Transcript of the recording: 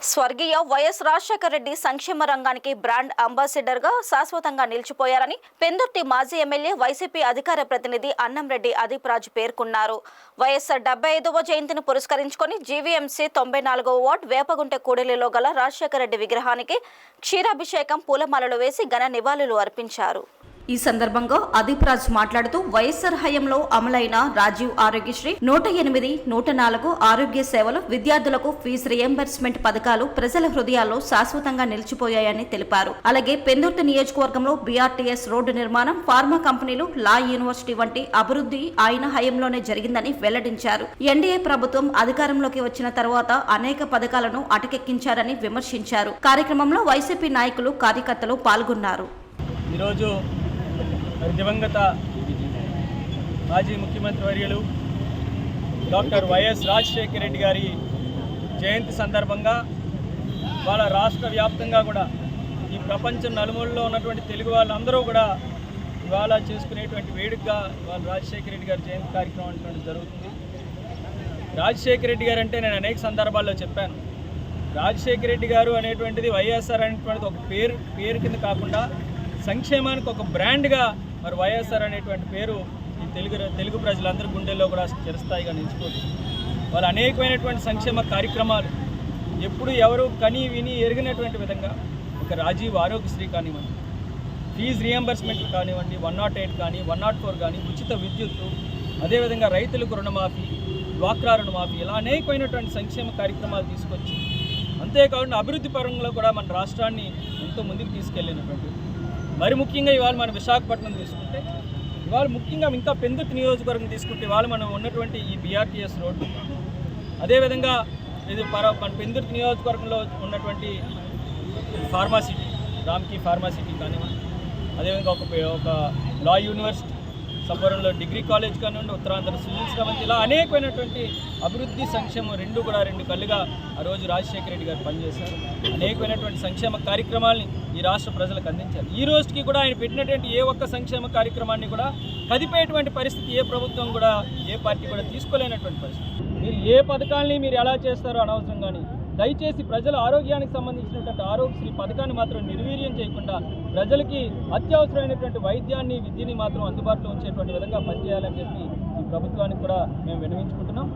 స్వర్గీయ వైఎస్ రాజశేఖర రెడ్డి సంక్షేమ రంగానికి బ్రాండ్ అంబాసిడర్ గా శాశ్వతంగా నిలిచిపోయారని పెందుర్తి మాజీ ఎమ్మెల్యే వైసీపీ అధికార ప్రతినిధి అన్నంరెడ్డి అదీప్ రాజు పేర్కొన్నారు. వైఎస్ఆర్ 75వ జయంతిని పురస్కరించుకొని జీవీఎంసీ 94వ వార్డు వేపగుంట కూడలిలో గల రాజశేఖర రెడ్డి విగ్రహానికి క్షీరాభిషేకం, పూలమాలలు వేసి ఘన నివాళులు అర్పించారు. ఈ సందర్భంగా అదీప్ రాజ్ మాట్లాడుతూ వైఎస్ఆర్ హయాంలో అమలైన రాజీవ్ ఆరోగ్యశ్రీ 108, 104 ఆరోగ్య సేవలు, విద్యార్థులకు ఫీజు రియంబర్స్మెంట్ పథకాలు ప్రజల హృదయాల్లో శాశ్వతంగా నిలిచిపోయాయని తెలిపారు. అలాగే పెందుర్తి నియోజకవర్గంలో బీఆర్టీఎస్ రోడ్డు నిర్మాణం, ఫార్మా కంపెనీలు, లా యూనివర్సిటీ వంటి అభివృద్ధి ఆయన హయాంలోనే జరిగిందని వెల్లడించారు. ఎన్డీఏ ప్రభుత్వం అధికారంలోకి వచ్చిన తర్వాత అనేక పథకాలను అటకెక్కించారని విమర్శించారు. కార్యక్రమంలో వైసీపీ నాయకులు, కార్యకర్తలు పాల్గొన్నారు. దివంగత మాజీ ముఖ్యమంత్రి వర్యులు డాక్టర్ వైఎస్ రాజశేఖర రెడ్డి గారి జయంతి సందర్భంగా వాళ్ళ రాష్ట్ర వ్యాప్తంగా కూడా ఈ ప్రపంచం నలుమూలలో ఉన్నటువంటి తెలుగు వాళ్ళందరూ కూడా ఇవాళ చేసుకునేటువంటి వేడుకగా వాళ్ళ రాజశేఖర రెడ్డి గారి జయంతి కార్యక్రమం అనేటువంటి జరుగుతుంది. రాజశేఖర రెడ్డి గారు అంటే నేను అనేక సందర్భాల్లో చెప్పాను. రాజశేఖర రెడ్డి గారు అనేటువంటిది వైఎస్ఆర్ అనేటువంటిది ఒక పేరు కింద కాకుండా సంక్షేమానికి ఒక బ్రాండ్గా మరి వైఎస్ఆర్ అనేటువంటి పేరు ఈ తెలుగు ప్రజలందరి గుండెల్లో కూడా చిరస్థాయిగా నిలిచిపోతుంది. వాళ్ళు అనేకమైనటువంటి సంక్షేమ కార్యక్రమాలు ఎప్పుడు ఎవరు కని విని ఎరిగినటువంటి విధంగా ఒక రాజీవ్ ఆరోగ్యశ్రీ కానివ్వండి, ఫీజు రియంబర్స్మెంట్ కానివ్వండి, 108 కానీ 104 కానీ, ఉచిత విద్యుత్తు, అదేవిధంగా రైతులకు రుణమాఫీ, డ్వాక్రా రుణమాఫీ, ఇలా అనేకమైనటువంటి సంక్షేమ కార్యక్రమాలు తీసుకొచ్చి అంతేకాకుండా అభివృద్ధి పరంగా కూడా మన రాష్ట్రాన్ని ఎంతో ముందుకు తీసుకెళ్ళినటువంటి, మరి ముఖ్యంగా ఇవాళ మన విశాఖపట్నం తీసుకుంటే, ఇవాళ ముఖ్యంగా ఇంకా పెందుర్తి నియోజకవర్గం తీసుకుంటే ఇవాళ మనం ఉన్నటువంటి ఈ బీఆర్టీఎస్ రోడ్డు, అదేవిధంగా ఇది మన పెందుర్తి నియోజకవర్గంలో ఉన్నటువంటి ఫార్మాసిటీ, రామ్కి ఫార్మాసిటీ కానివ్వండి, అదేవిధంగా ఒక లా యూనివర్సిటీ, సబ్బవరంలో డిగ్రీ కాలేజ్ కానివ్వండి, ఉత్తరాంధ్ర సివిల్ శ్రవంతి, ఇలా అనేకమైనటువంటి అభివృద్ధి సంక్షేమం రెండు కళ్ళుగా ఆ రోజు రాజశేఖర రెడ్డి గారు పనిచేశారు. అనేకమైనటువంటి సంక్షేమ కార్యక్రమాల్ని ఈ రాష్ట్ర ప్రజలకు అందించారు. ఈ రోజుకి కూడా ఆయన పెట్టినటువంటి ఏ ఒక్క సంక్షేమ కార్యక్రమాన్ని కూడా కదిపేటువంటి పరిస్థితి ఏ ప్రభుత్వం కూడా, ఏ పార్టీ కూడా తీసుకోలేనటువంటి పరిస్థితి. మీరు ఏ పథకాల్ని మీరు ఎలా చేస్తారో అనవసరం, కానీ దయచేసి ప్రజల ఆరోగ్యానికి సంబంధించినటువంటి ఆరోగ్యశ్రీ పథకాన్ని మాత్రం నిర్వీర్యం చేయకుండా ప్రజలకి అత్యవసరమైనటువంటి వైద్యాన్ని, విద్యని మాత్రం అందుబాటులో ఉంచేటువంటి విధంగా పనిచేయాలని చెప్పి ఈ ప్రభుత్వానికి కూడా మేము విన్నవించుకుంటున్నాం.